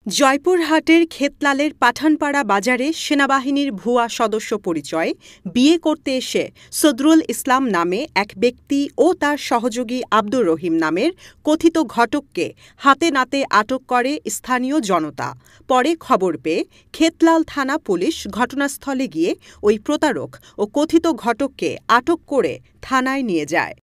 জয়পুরহাটের খেতলালের পাঠানপাড়া বাজারে সেনাবাহিনীর ভুয়া সদস্য পরিচয়ে বিয়ে করতে এসে সদরুল ইসলাম নামে এক ব্যক্তি ও তার সহযোগী আব্দুর রহিম নামের কথিত ঘটককে হাতে নাতে আটক করে স্থানীয় জনতা। পরে খবর পেয়ে খেতলাল থানা পুলিশ ঘটনাস্থলে গিয়ে ওই প্রতারক ও কথিত ঘটককে আটক করে থানায় নিয়ে যায়।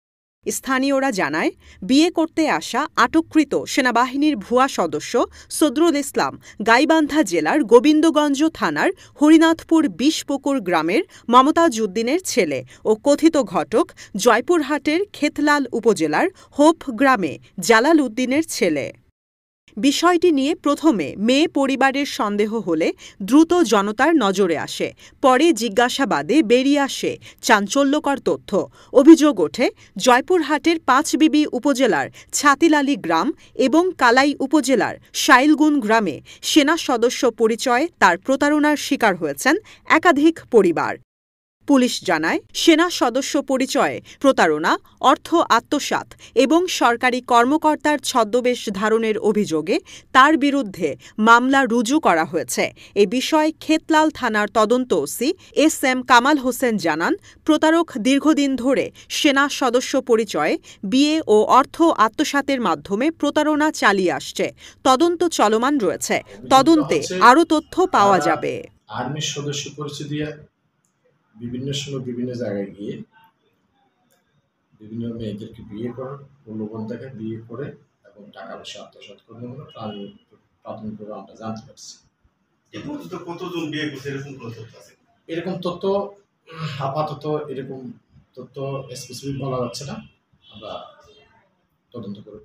স্থানীয়রা জানায়, বিয়ে করতে আসা আটককৃত সেনাবাহিনীর ভুয়া সদস্য সদরুল ইসলাম গাইবান্ধা জেলার গোবিন্দগঞ্জ থানার হরিনাথপুর ২০পুকুর গ্রামের মমতাজ উদ্দিনের ছেলে ও কথিত ঘটক জয়পুরহাটের খেতলাল উপজেলার হোপ গ্রামে জালাল উদ্দিনের ছেলে। বিষয়টি নিয়ে প্রথমে মেয়ে পরিবারের সন্দেহ হলে দ্রুত জনতার নজরে আসে। পরে জিজ্ঞাসাবাদে বেরিয়ে আসে চাঞ্চল্যকর তথ্য। অভিযোগ ওঠে, জয়পুরহাটের পাঁচবিবি উপজেলার ছাতিলালী গ্রাম এবং কালাই উপজেলার শাইলগুন গ্রামে সেনা সদস্য পরিচয়ে তার প্রতারণার শিকার হয়েছেন একাধিক পরিবার। পুলিশ জানায়, সেনা সদস্য পরিচয়ে প্রতারণা, অর্থ আত্মসাৎ এবং সরকারি কর্মকর্তার ছদ্মবেশ ধারণের অভিযোগে তার বিরুদ্ধে মামলা রুজু করা হয়েছে। এ বিষয়ে খেতলাল থানার তদন্ত ওসি এস.এম. কামাল হোসেন জানান, প্রতারক দীর্ঘদিন ধরে সেনা সদস্য পরিচয়ে বিয়ে ও অর্থ আত্মসাতের মাধ্যমে প্রতারণা চালিয়ে আসছে। তদন্ত চলমান রয়েছে। তদন্তে আরও তথ্য পাওয়া যাবে। আর্মির সদস্য পরিচয় দিয়ে বিভিন্ন সময় বিভিন্ন জায়গায় গিয়ে বিভিন্ন মেয়েদেরকে বিয়ে করার প্রলোভন দেখে বিয়ে করে এবং টাকা পয়সা আত্মসাৎ করে নেওয়ার প্রাথমিকভাবে আমরা জানতে পারছি। কতজন বিয়ে করছে এরকম তথ্য আপাতত এরকম তথ্য স্পেসিফিক বলা যাচ্ছে না, আমরা তদন্ত করে